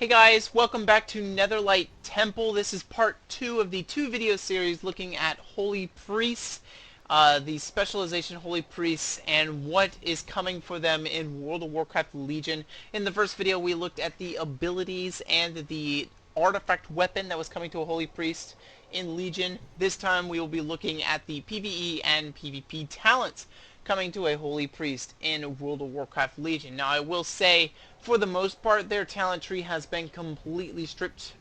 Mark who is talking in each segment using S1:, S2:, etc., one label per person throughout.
S1: Hey guys, welcome back to Netherlight Temple. This is part 2 of the 2 video series looking at Holy Priests, the specialization Holy Priests, and what is coming for them in World of Warcraft Legion. In the first video we looked at the abilities and the artifact weapon that was coming to a Holy Priest in Legion. This time we will be looking at the PvE and PvP talents coming to a Holy Priest in World of Warcraft Legion. Now I will say, for the most part, their talent tree has been completely stripped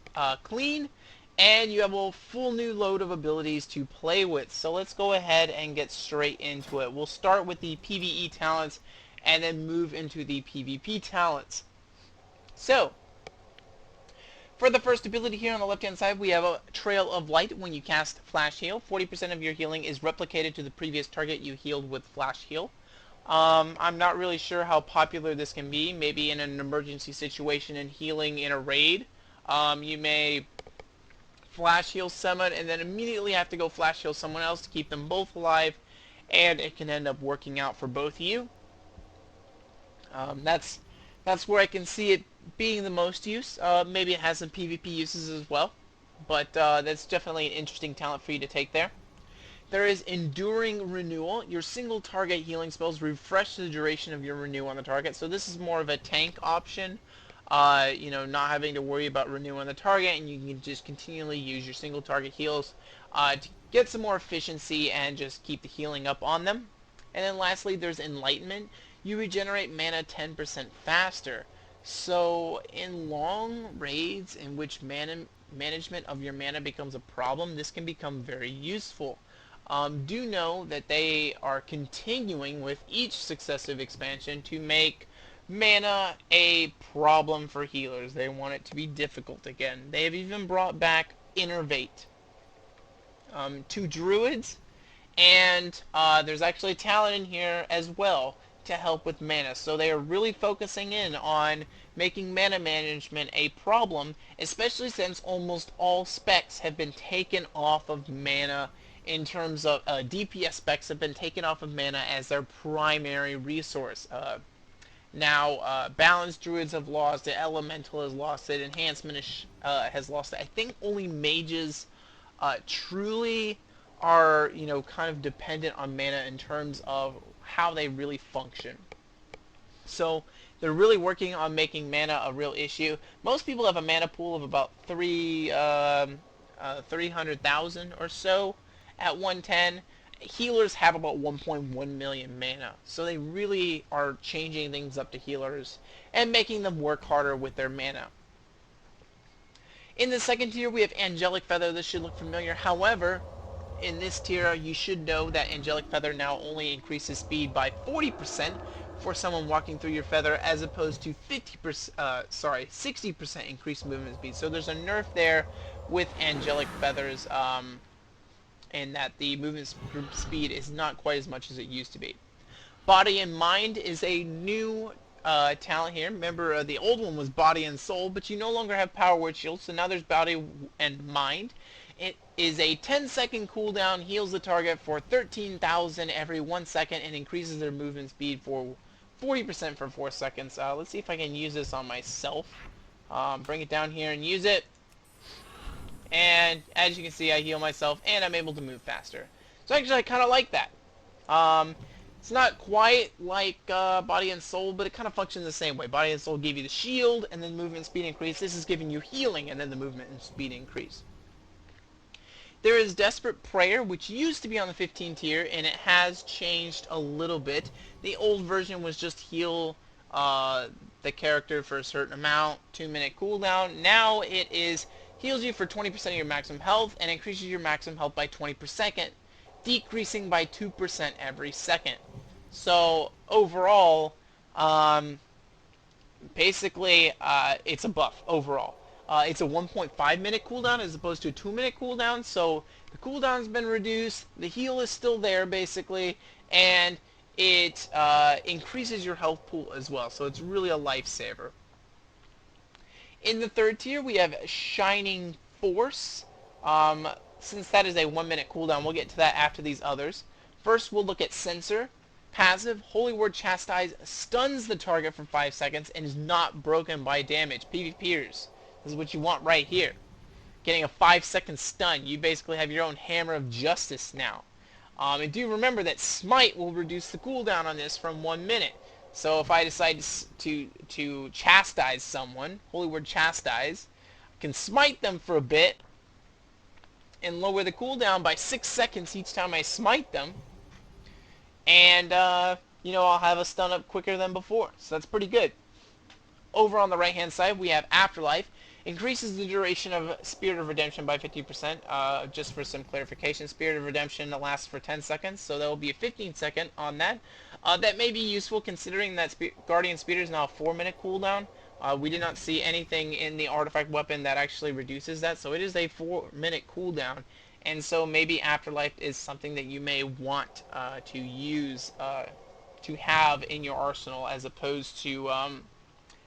S1: clean, and you have a full new load of abilities to play with. So let's go ahead and get straight into it. We'll start with the PvE talents and then move into the PvP talents. So, for the first ability here on the left hand side, we have a Trail of Light. When you cast Flash Heal, 40% of your healing is replicated to the previous target you healed with Flash Heal. I'm not really sure how popular this can be. Maybe in an emergency situation and healing in a raid, you may Flash Heal someone and then immediately have to go Flash Heal someone else to keep them both alive, and it can end up working out for both of you. That's where I can see it being the most use. Maybe it has some PvP uses as well, but that's definitely an interesting talent for you to take there. There is Enduring Renewal. Your single target healing spells refresh the duration of your renew on the target. So this is more of a tank option. Not having to worry about renew on the target, and you can just continually use your single target heals to get some more efficiency and just keep the healing up on them. And then lastly, there's Enlightenment. You regenerate mana 10% faster. So in long raids in which management of your mana becomes a problem, this can become very useful. Do know that they are continuing with each successive expansion to make mana a problem for healers. They want it to be difficult again. They have even brought back Innervate to druids, and there's actually a talent in here as well to help with mana. So they are really focusing in on making mana management a problem, especially since almost all specs have been taken off of mana. In terms of DPS specs have been taken off of mana as their primary resource. Now Balanced Druids have lost it, Elemental has lost it, Enhancement has lost it. I think only Mages truly are, kind of dependent on mana in terms of how they really function. So they're really working on making mana a real issue. Most people have a mana pool of about 300,000 or so at 110. Healers have about 1.1 million mana, so they really are changing things up to healers and making them work harder with their mana. In the second tier we have Angelic Feather. This should look familiar. However, in this tier you should know that Angelic Feather now only increases speed by 40% for someone walking through your feather, as opposed to 60% increased movement speed. So there's a nerf there with Angelic Feathers, and that the movement speed is not quite as much as it used to be. Body and Mind is a new talent here. Remember, the old one was Body and Soul, but you no longer have Power Word Shield, so now there's Body and Mind. It is a 10-second cooldown, heals the target for 13,000 every 1 second, and increases their movement speed for 40% for 4 seconds. Let's see if I can use this on myself. Bring it down here and use it. And as you can see, I heal myself and I'm able to move faster. So actually I kind of like that. It's not quite like Body and Soul, but it kind of functions the same way. Body and Soul gave you the shield and then movement speed increase. This is giving you healing and then the movement and speed increase. There is Desperate Prayer, which used to be on the 15 tier, and it has changed a little bit. The old version was just heal the character for a certain amount, 2-minute cooldown. Now it is heals you for 20% of your maximum health and increases your maximum health by 20 per second, decreasing by 2% every second. So overall, basically, it's a buff overall. It's a 1.5 minute cooldown as opposed to a 2-minute cooldown, so the cooldown's been reduced, the heal is still there basically, and it increases your health pool as well, so it's really a lifesaver. In the third tier, we have Shining Force. Since that is a 1-minute cooldown, we'll get to that after these others. First, we'll look at Censor. Passive, Holy Word Chastise stuns the target for 5 seconds and is not broken by damage. PvPers, this is what you want right here. Getting a 5-second stun. You basically have your own Hammer of Justice now. And do remember that Smite will reduce the cooldown on this from 1 minute. So if I decide to chastise someone, Holy Word Chastise, I can smite them for a bit and lower the cooldown by 6 seconds each time I smite them. And, I'll have a stun up quicker than before. So that's pretty good. Over on the right-hand side, we have Afterlife. Increases the duration of Spirit of Redemption by 50%. Just for some clarification, Spirit of Redemption lasts for 10 seconds, so there will be a 15-second on that. That may be useful considering that Guardian Speeder is now a 4-minute cooldown. We did not see anything in the artifact weapon that actually reduces that, so it is a 4-minute cooldown. And so maybe Afterlife is something that you may want to use, to have in your arsenal as opposed to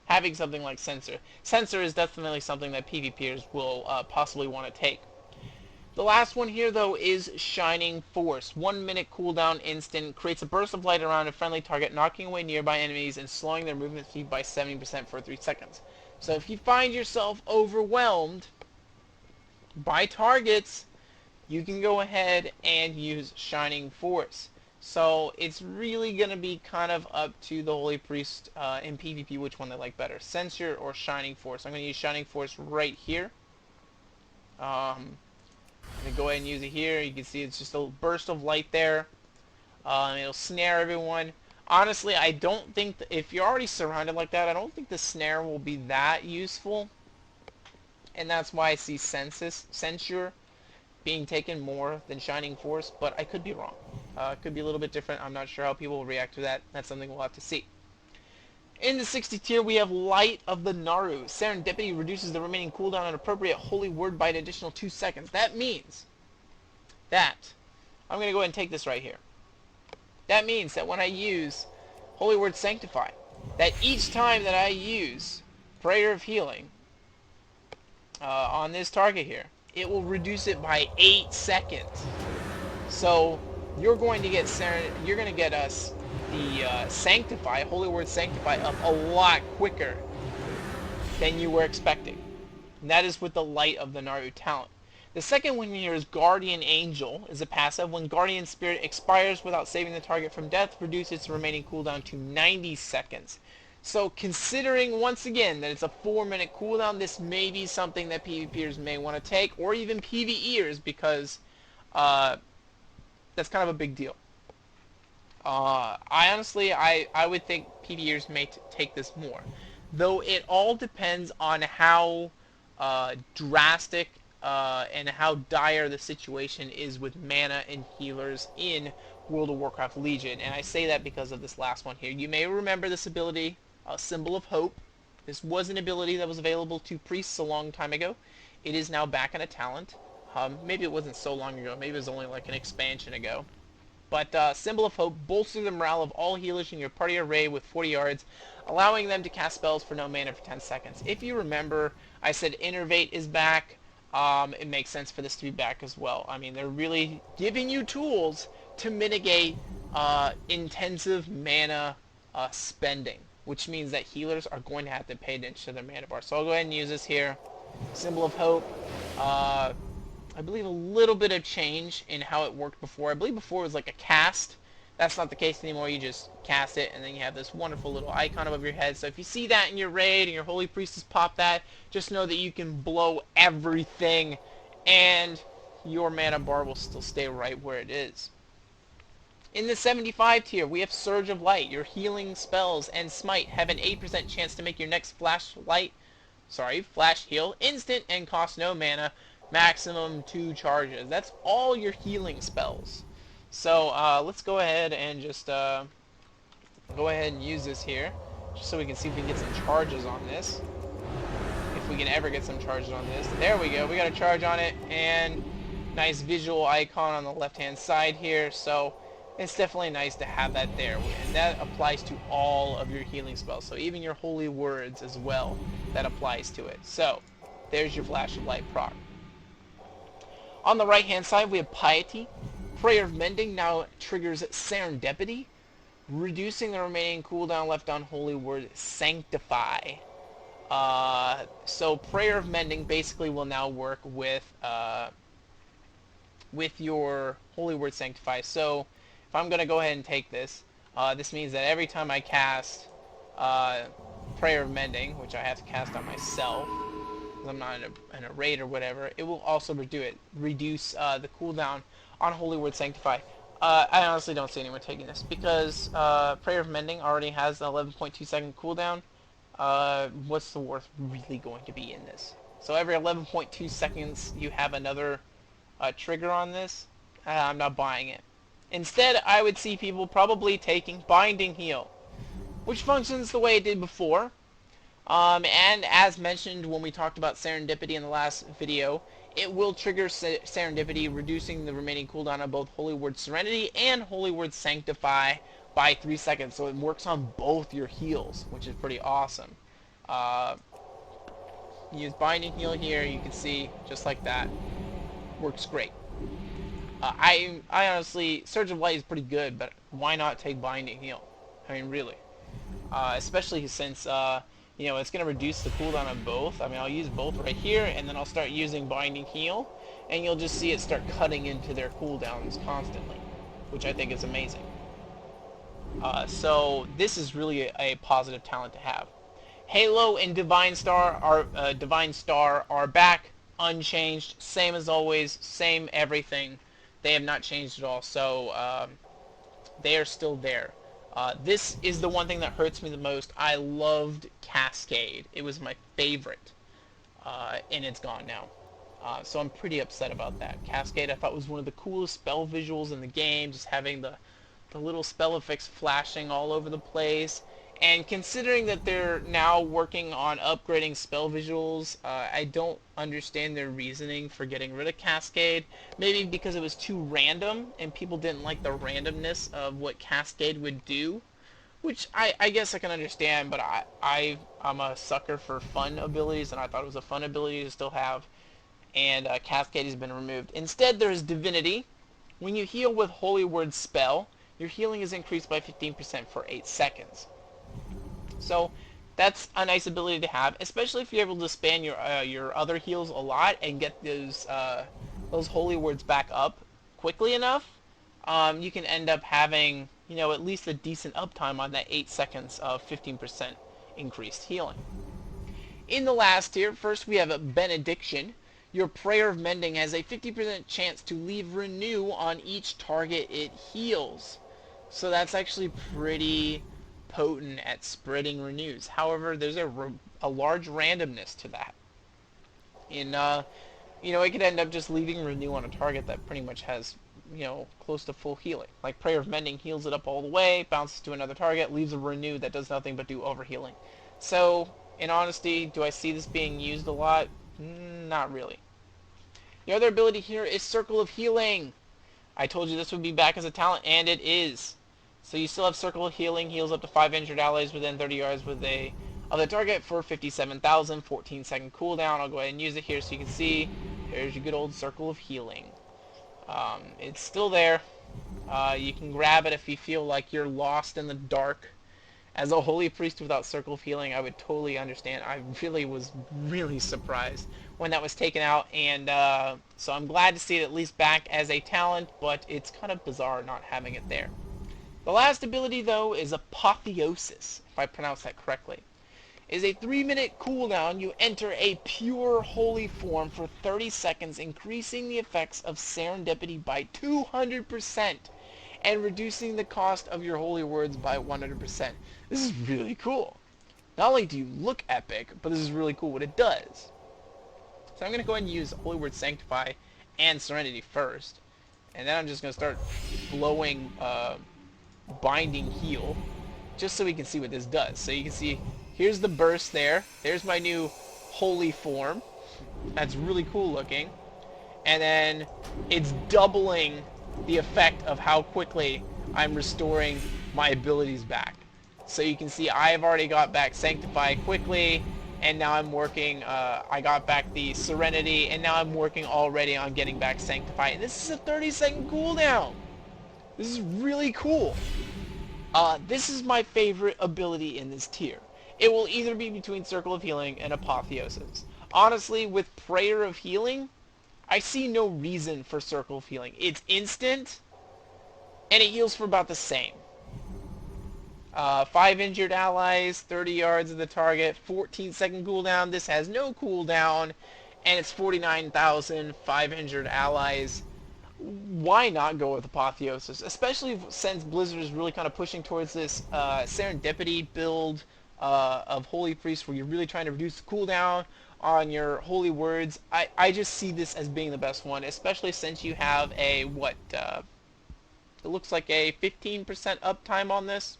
S1: having something like Censor. Censor is definitely something that PvPers will possibly want to take. The last one here, though, is Shining Force. 1 minute cooldown instant. Creates a burst of light around a friendly target, knocking away nearby enemies and slowing their movement speed by 70% for 3 seconds. So if you find yourself overwhelmed by targets, you can go ahead and use Shining Force. So it's really going to be kind of up to the Holy Priest in PvP which one they like better, Censor or Shining Force. I'm going to use Shining Force right here. I'm going to go ahead and use it here. You can see it's just a burst of light there. It'll snare everyone. Honestly, I don't think, if you're already surrounded like that, I don't think the snare will be that useful. And that's why I see Censure being taken more than Shining Force, but I could be wrong. It could be a little bit different. I'm not sure how people will react to that. That's something we'll have to see. In the 60 tier, we have Light of the Naaru. Serendipity reduces the remaining cooldown on appropriate Holy Word by an additional 2 seconds. That means that, I'm going to go ahead and take this right here. That means that when I use Holy Word Sanctify, that each time that I use Prayer of Healing on this target here, it will reduce it by 8 seconds. So you're going to get us the Sanctify, Holy Word Sanctify, up a lot quicker than you were expecting. And that is with the Light of the Naaru talent. The second one here is Guardian Angel, is a passive. When Guardian Spirit expires without saving the target from death, reduce its remaining cooldown to 90 seconds. So considering, once again, that it's a 4-minute cooldown, this may be something that PvPers may want to take, or even PvEers, because that's kind of a big deal. I would think PvEers may take this more. Though it all depends on how drastic and how dire the situation is with mana and healers in World of Warcraft Legion. And I say that because of this last one here. You may remember this ability, Symbol of Hope. This was an ability that was available to priests a long time ago. It is now back in a talent. Maybe it wasn't so long ago. Maybe it was only like an expansion ago. But Symbol of Hope bolsters the morale of all healers in your party array with 40 yards, allowing them to cast spells for no mana for 10 seconds. If you remember, I said Innervate is back. It makes sense for this to be back as well. I mean, they're really giving you tools to mitigate intensive mana spending, which means that healers are going to have to pay attention to their mana bar. So I'll go ahead and use this here. Symbol of Hope. I believe a little bit of change in how it worked before. I believe before it was like a cast. That's not the case anymore. You just cast it, and then you have this wonderful little icon above your head. So if you see that in your raid, and your Holy Priestess pop that, just know that you can blow everything, and your mana bar will still stay right where it is. In the 75 tier, we have Surge of Light. Your healing spells and Smite have an 8% chance to make your next flash heal instant and cost no mana, maximum 2 charges. That's all your healing spells. So let's go ahead and just go ahead and use this here, just so we can see if we can get some charges on this. If we can ever get some charges on this. There we go. We got a charge on it, and nice visual icon on the left-hand side here. So it's definitely nice to have that there, and that applies to all of your healing spells. So even your holy words as well, that applies to it. So there's your Flash of Light proc. On the right-hand side, we have Piety. Prayer of Mending now triggers Serendipity. reducing the remaining cooldown left on Holy Word Sanctify. So Prayer of Mending basically will now work with your Holy Word Sanctify. So if I'm going to go ahead and take this, this means that every time I cast Prayer of Mending, which I have to cast on myself, because I'm not in a raid or whatever, it will also reduce the cooldown on Holy Word Sanctify. I honestly don't see anyone taking this, because Prayer of Mending already has an 11.2 second cooldown. What's the worth really going to be in this? So every 11.2 seconds you have another trigger on this. I'm not buying it. Instead, I would see people probably taking Binding Heal, which functions the way it did before. And as mentioned when we talked about Serendipity in the last video, it will trigger Serendipity, reducing the remaining cooldown on both Holy Word Serenity and Holy Word Sanctify by 3 seconds. So it works on both your heals, which is pretty awesome. Use Binding Heal here, you can see, just like that. Works great. I honestly, Surge of Light is pretty good, but why not take Binding Heal? I mean, really. Especially since, you know, it's going to reduce the cooldown on both. I mean, I'll use both right here, and then I'll start using Binding Heal, and you'll just see it start cutting into their cooldowns constantly, which I think is amazing. So this is really a positive talent to have. Halo and Divine Star are back, unchanged, same as always, same everything. They have not changed at all, so they are still there. This is the one thing that hurts me the most. I loved Cascade. It was my favorite, and it's gone now. So I'm pretty upset about that. Cascade I thought was one of the coolest spell visuals in the game, just having the little spell effects flashing all over the place. And considering that they're now working on upgrading spell visuals, I don't understand their reasoning for getting rid of Cascade. Maybe because it was too random, and people didn't like the randomness of what Cascade would do. Which I guess I can understand, but I'm a sucker for fun abilities, and I thought it was a fun ability to still have. And Cascade has been removed. Instead, there is Divinity. When you heal with Holy Word spell, your healing is increased by 15% for 8 seconds. So that's a nice ability to have, especially if you're able to spam your other heals a lot and get those holy words back up quickly enough. You can end up having, you know, at least a decent uptime on that 8 seconds of 15% increased healing. In the last tier, first we have a benediction. Your Prayer of Mending has a 50% chance to leave renew on each target it heals. So that's actually pretty potent at spreading renews. However, there's a large randomness to that. You know, it could end up just leaving renew on a target that pretty much has, you know, close to full healing. Like Prayer of Mending heals it up all the way, bounces to another target, leaves a renew that does nothing but do overhealing. So, in honesty, do I see this being used a lot? Not really. The other ability here is Circle of Healing. I told you this would be back as a talent, and it is. So you still have Circle of Healing, heals up to 5 injured allies within 30 yards of the target for 57,000, 14 second cooldown. I'll go ahead and use it here so you can see. Here's your good old Circle of Healing. It's still there. You can grab it if you feel like you're lost in the dark. As a holy priest without Circle of Healing, I would totally understand. I really was surprised when that was taken out, and so I'm glad to see it at least back as a talent, but it's kind of bizarre not having it there. The last ability, though, is Apotheosis, if I pronounce that correctly. It is a 3-minute cooldown. You enter a pure holy form for 30 seconds, increasing the effects of Serendipity by 200% and reducing the cost of your holy words by 100%. This is really cool. Not only do you look epic, but this is really cool what it does. So I'm going to go ahead and use Holy Word Sanctify and Serenity first. And then I'm just going to start blowing Binding Heal, just so we can see what this does. So you can see, here's the burst there. There's my new holy form. That's really cool looking. And then it's doubling the effect of how quickly I'm restoring my abilities back. So you can see I've already got back Sanctify quickly, and now I'm working, I got back the Serenity, and now I'm working already on getting back Sanctify. And this is a 30-second cooldown. This is really cool. This is my favorite ability in this tier. It will either be between Circle of Healing and Apotheosis. Honestly, with Prayer of Healing, I see no reason for Circle of Healing. It's instant, and it heals for about the same. 5 injured allies, 30 yards of the target, 14-second cooldown. This has no cooldown, and it's 49,000, 5 injured allies. Why not go with Apotheosis? Especially since Blizzard is really kind of pushing towards this serendipity build of Holy Priest, where you're really trying to reduce the cooldown on your holy words. I just see this as being the best one, especially since you have a, it looks like a 15% uptime on this.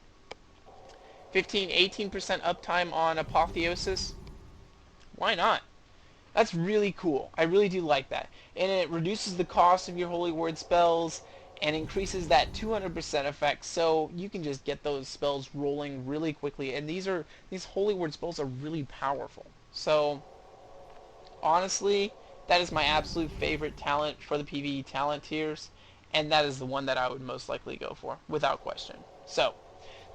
S1: 15-18% uptime on Apotheosis. Why not? That's really cool. I really do like that. And it reduces the cost of your Holy Word spells and increases that 200% effect, so you can just get those spells rolling really quickly. And these Holy Word spells are really powerful. So, honestly, that is my absolute favorite talent for the PvE talent tiers, and that is the one that I would most likely go for, without question. So,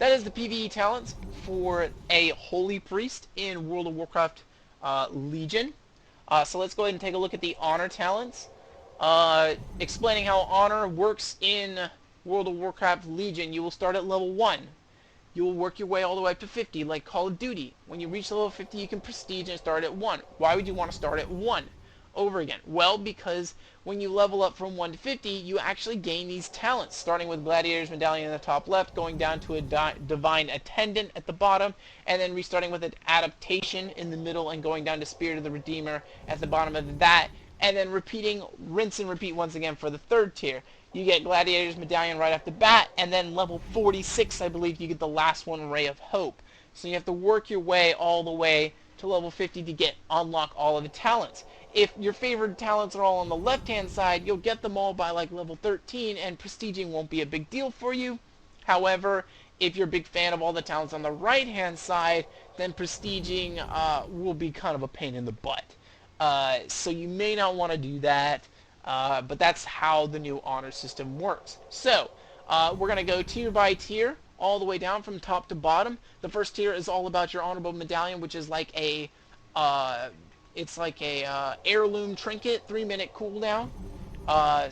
S1: that is the PvE talents for a Holy Priest in World of Warcraft Legion. So let's go ahead and take a look at the Honor talents. Explaining how Honor works in World of Warcraft Legion. You will start at level 1. You will work your way all the way up to 50, like Call of Duty. When you reach level 50, you can prestige and start at 1. Why would you want to start at 1 over again? Well, because when you level up from 1 to 50, you actually gain these talents, starting with Gladiator's medallion in the top left, going down to a divine Attendant at the bottom, and then restarting with an Adaptation in the middle, and going down to Spirit of the Redeemer at the bottom of that, and then repeating, rinse and repeat once again for the third tier. You get Gladiator's medallion right off the bat, and then level 46, I believe, you get the last one, Ray of Hope. So you have to work your way all the way to level 50 to unlock all of the talents. If your favorite talents are all on the left-hand side, you'll get them all by like level 13, and prestiging won't be a big deal for you. However, if you're a big fan of all the talents on the right-hand side, then prestiging will be kind of a pain in the butt. So you may not want to do that, but that's how the new honor system works. So, we're going to go tier by tier, all the way down from top to bottom. The first tier is all about your honorable medallion, which is like a heirloom trinket, 3-minute cooldown.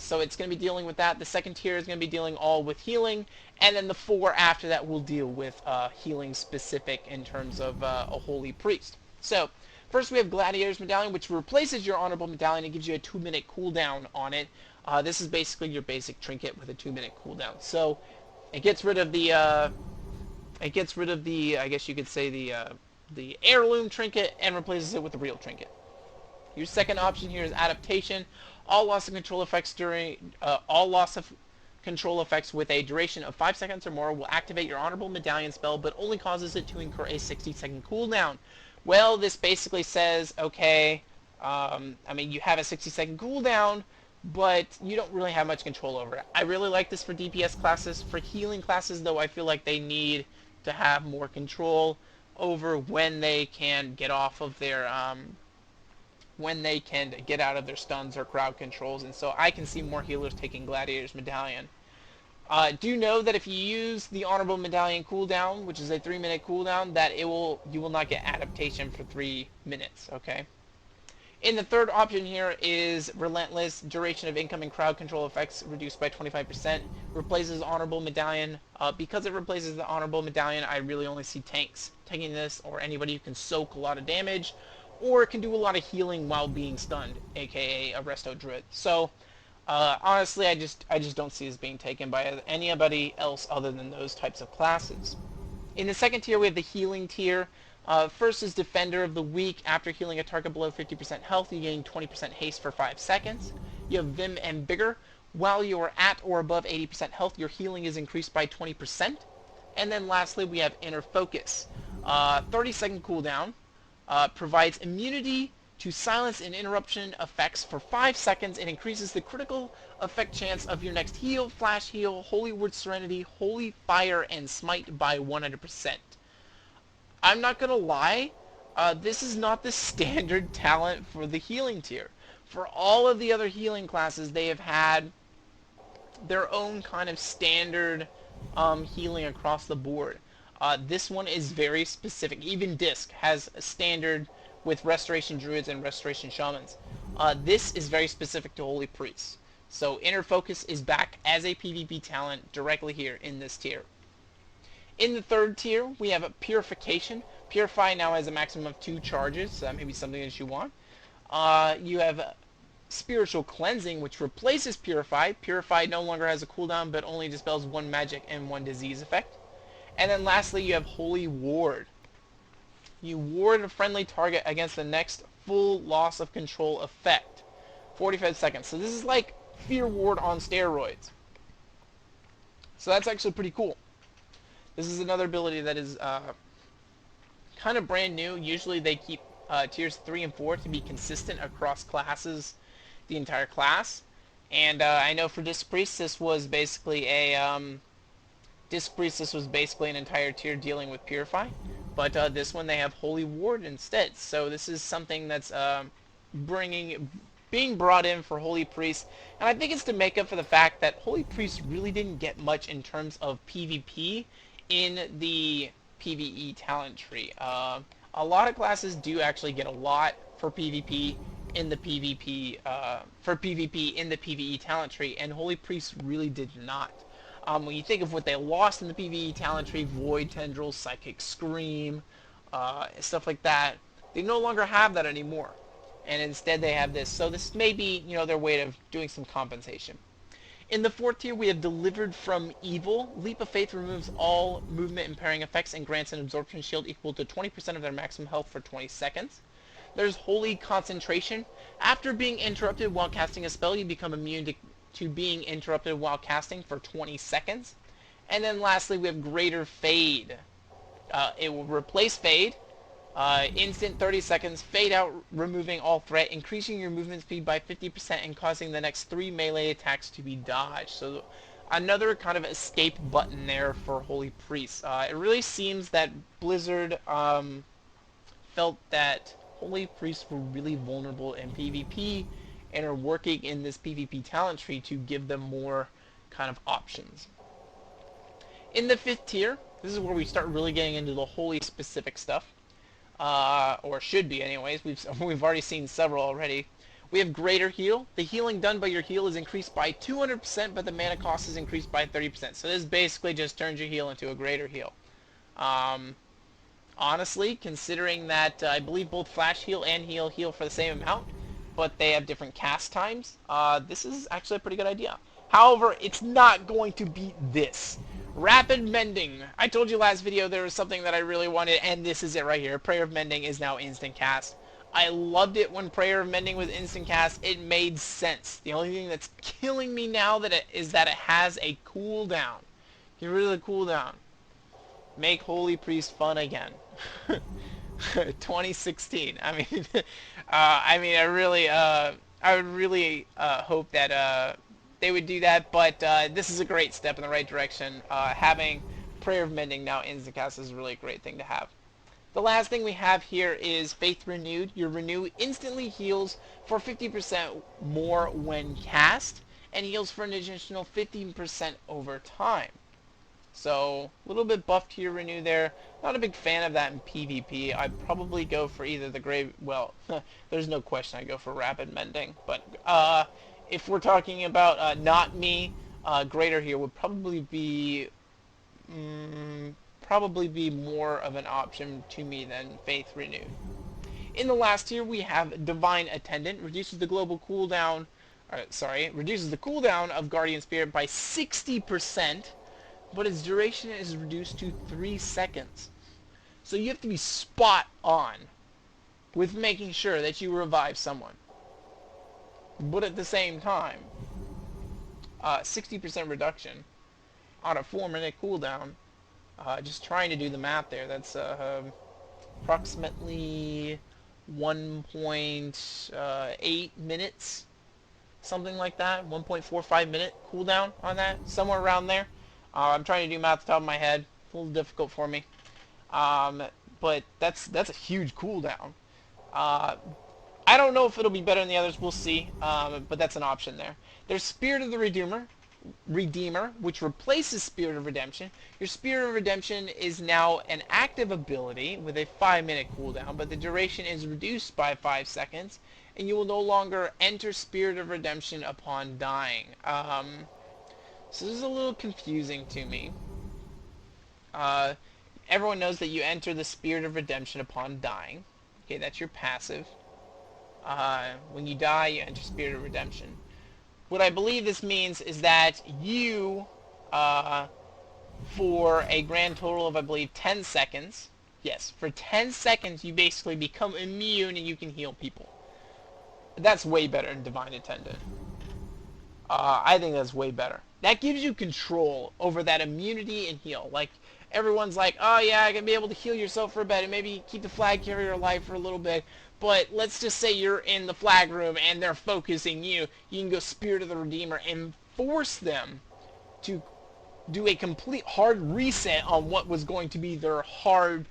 S1: So it's going to be dealing with that. The second tier is going to be dealing all with healing, and then the 4 after that will deal with healing specific in terms of a holy priest. So first we have Gladiator's medallion, which replaces your honorable medallion and gives you a 2-minute cooldown on it. This is basically your basic trinket with a 2-minute cooldown. So it gets rid of the I guess you could say the heirloom trinket, and replaces it with the real trinket. Your second option here is Adaptation. All loss of control effects with a duration of 5 seconds or more will activate your honorable medallion spell, but only causes it to incur a 60-second cooldown. Well, this basically says, okay, I mean, you have a 60-second cooldown, but you don't really have much control over it. I really like this for DPS classes. For healing classes, though, I feel like they need to have more control over when they can get off of their when they can get out of their stuns or crowd controls, and so I can see more healers taking Gladiator's medallion. Do know that if you use the honorable medallion cooldown, which is a 3-minute cooldown, that you will not get adaptation for 3 minutes. Okay. In the third option here is Relentless. Duration of incoming crowd control effects reduced by 25%. Replaces honorable medallion. Because it replaces the honorable medallion, I really only see tanks taking this, or anybody who can soak a lot of damage, or can do a lot of healing while being stunned, aka a resto druid. So honestly, I just don't see this being taken by anybody else other than those types of classes. In the second tier, we have the healing tier. First is Defender of the Weak. After healing a target below 50% health, you gain 20% haste for 5 seconds. You have Vim and Vigor. While you are at or above 80% health, your healing is increased by 20%. And then lastly, we have Inner Focus. 30-second cooldown. Provides immunity to silence and interruption effects for 5 seconds, and increases the critical effect chance of your next heal, flash heal, holy word serenity, holy fire, and smite by 100%. I'm not gonna lie, this is not the standard talent for the healing tier. For all of the other healing classes, they have had their own kind of standard healing across the board. This one is very specific. Even Disc has a standard with Restoration Druids and Restoration Shamans. This is very specific to Holy Priests. So Inner Focus is back as a PvP talent directly here in this tier. In the third tier, we have Purification. Purify now has a maximum of 2 charges, so that may be something that you want. You have Spiritual Cleansing, which replaces Purify. Purify no longer has a cooldown, but only dispels 1 magic and 1 disease effect. And then lastly, you have Holy Ward. You ward a friendly target against the next full loss of control effect. 45 seconds. So this is like Fear Ward on steroids. So that's actually pretty cool. This is another ability that is kind of brand new. Usually they keep tiers 3 and 4 to be consistent across classes, the entire class. And I know for Disc Priest this was basically a an entire tier dealing with Purify. But this one they have Holy Ward instead. So this is something that's being brought in for Holy Priest. And I think it's to make up for the fact that Holy Priest really didn't get much in terms of PvP in the PvE talent tree. A lot of classes do actually get a lot for PvP in the PvP in the PvE talent tree, and Holy Priest really did not. When you think of what they lost in the PvE talent tree, Void Tendrils, Psychic Scream, stuff like that, they no longer have that anymore. And instead they have this. So this may be, their way of doing some compensation. In the fourth tier, we have Delivered from Evil. Leap of Faith removes all movement impairing effects and grants an absorption shield equal to 20% of their maximum health for 20 seconds. There's Holy Concentration. After being interrupted while casting a spell, you become immune to being interrupted while casting for 20 seconds. And then lastly, we have Greater Fade. It will replace Fade. Instant 30 seconds, fade out, removing all threat, increasing your movement speed by 50% and causing the next 3 melee attacks to be dodged. So another kind of escape button there for Holy Priests. It really seems that Blizzard felt that Holy Priests were really vulnerable in PvP and are working in this PvP talent tree to give them more kind of options. In the fifth tier, this is where we start really getting into the Holy specific stuff. Or should be anyways. We've already seen several already. We have Greater Heal. The healing done by your heal is increased by 200%, but the mana cost is increased by 30%. So this basically just turns your heal into a Greater Heal. Honestly, considering that I believe both Flash Heal and Heal for the same amount, but they have different cast times, this is actually a pretty good idea. However, it's not going to beat this. Rapid Mending. I told you last video there was something that I really wanted, and this is it right here. Prayer of Mending is now instant cast. I loved it when Prayer of Mending was instant cast. It made sense. The only thing that's killing me now is that it has a cooldown. Get rid of the cooldown. Make Holy Priest fun again. 2016. I would really hope that they would do that, but this is a great step in the right direction. Having Prayer of Mending now instant cast is really a great thing to have. The last thing we have here is Faith Renewed. Your Renew instantly heals for 50% more when cast, and heals for an additional 15% over time. So, a little bit buffed to your Renew there. Not a big fan of that in PvP. I'd probably go for either the Grave... Well, there's no question I'd go for Rapid Mending. But, if we're talking about not me, Greater here would probably be... more of an option to me than Faith Renewed. In the last tier, we have Divine Attendant. Reduces the global cooldown... reduces the cooldown of Guardian Spirit by 60%. But its duration is reduced to 3 seconds. So you have to be spot on with making sure that you revive someone. But at the same time, 60% reduction on a 4-minute cooldown. Just trying to do the math there. That's approximately 1.8 minutes. Something like that. 1.45 minute cooldown on that. Somewhere around there. I'm trying to do math off the top of my head. A little difficult for me. But that's a huge cooldown. I don't know if it'll be better than the others. We'll see. But that's an option there. There's Spirit of the Redeemer. Redeemer, which replaces Spirit of Redemption. Your Spirit of Redemption is now an active ability with a 5-minute cooldown, but the duration is reduced by 5 seconds, and you will no longer enter Spirit of Redemption upon dying. So this is a little confusing to me. Everyone knows that you enter the Spirit of Redemption upon dying. Okay, that's your passive. When you die, you enter Spirit of Redemption. What I believe this means is that you, for a grand total of, I believe, 10 seconds, yes, for 10 seconds you basically become immune and you can heal people. That's way better than Divine Attendant. I think that's way better. That gives you control over that immunity and heal. Like, everyone's like, oh yeah, I can be able to heal yourself for a bit and maybe keep the flag carrier alive for a little bit. But let's just say you're in the flag room and they're focusing you. You can go Spirit of the Redeemer and force them to do a complete hard reset on what was going to be their hard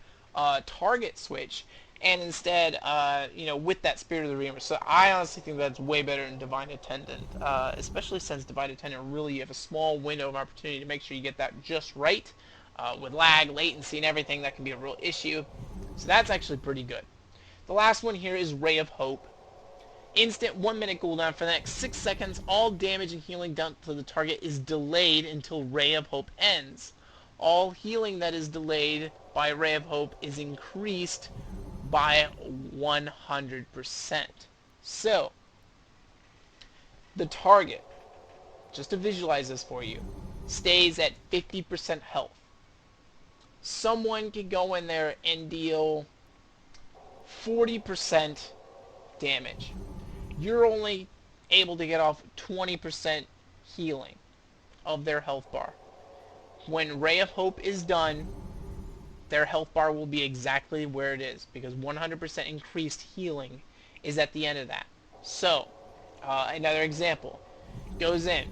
S1: target switch. And instead, with that Spirit of the Redeemer. So I honestly think that's way better than Divine Attendant. Especially since Divine Attendant, really, you have a small window of opportunity to make sure you get that just right. With lag, latency, and everything, that can be a real issue. So that's actually pretty good. The last one here is Ray of Hope. Instant 1-minute cooldown for the next 6 seconds. All damage and healing done to the target is delayed until Ray of Hope ends. All healing that is delayed by Ray of Hope is increased by 100%. So, the target, just to visualize this for you, stays at 50% health. Someone can go in there and deal 40% damage. You're only able to get off 20% healing of their health bar. When Ray of Hope is done, their health bar will be exactly where it is, because 100% increased healing is at the end of that. So, another example. Goes in,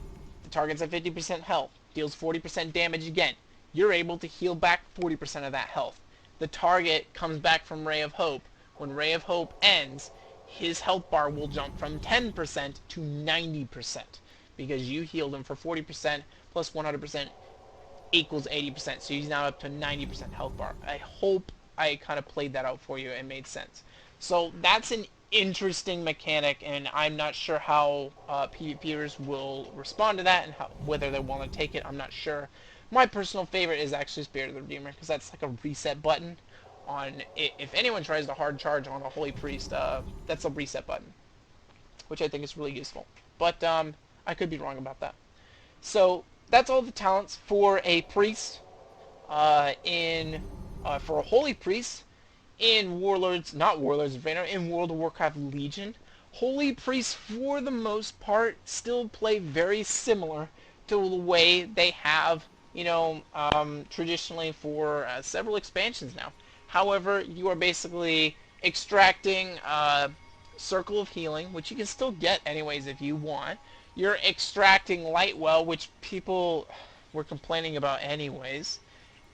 S1: the target's at 50% health, deals 40% damage again. You're able to heal back 40% of that health. The target comes back from Ray of Hope. When Ray of Hope ends, his health bar will jump from 10% to 90%, because you healed him for 40% plus 100% equals 80%, so he's now up to 90% health bar. I hope I kind of played that out for you and made sense. So that's an interesting mechanic, and I'm not sure how PvPers will respond to that and whether they want to take it. I'm not sure. My personal favorite is actually Spirit of the Redeemer, because that's like a reset button. If anyone tries to hard charge on a Holy Priest, that's a reset button, which I think is really useful. But I could be wrong about that. So that's all the talents for a priest for a Holy Priest in Warlords, not Warlords of Draenor, in World of Warcraft Legion. Holy Priests, for the most part, still play very similar to the way they have, traditionally for several expansions now. However, you are basically extracting Circle of Healing, which you can still get anyways if you want. You're extracting Lightwell, which people were complaining about anyways.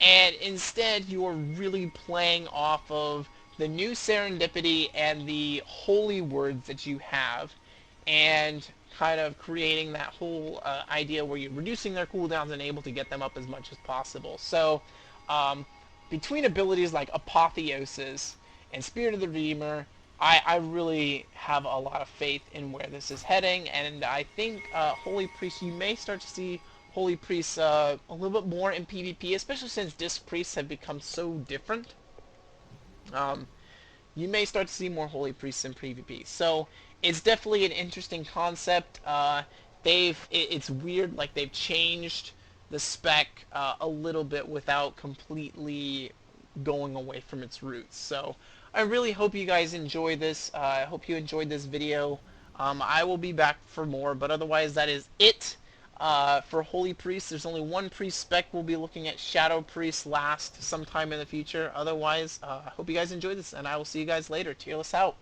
S1: And instead, you are really playing off of the new Serendipity and the holy words that you have, and kind of creating that whole idea where you're reducing their cooldowns and able to get them up as much as possible. So, between abilities like Apotheosis and Spirit of the Redeemer, I really have a lot of faith in where this is heading, and I think Holy Priests, you may start to see Holy Priests a little bit more in PvP, especially since Disc Priests have become so different. You may start to see more Holy Priests in PvP. So it's definitely an interesting concept. It's weird, like they've changed the spec a little bit without completely going away from its roots. So I really hope you guys enjoy this. I hope you enjoyed this video. I will be back for more, but otherwise that is it for Holy Priest. There's only one priest spec. We'll be looking at Shadow Priest last sometime in the future. Otherwise, I hope you guys enjoyed this, and I will see you guys later. Tearless out.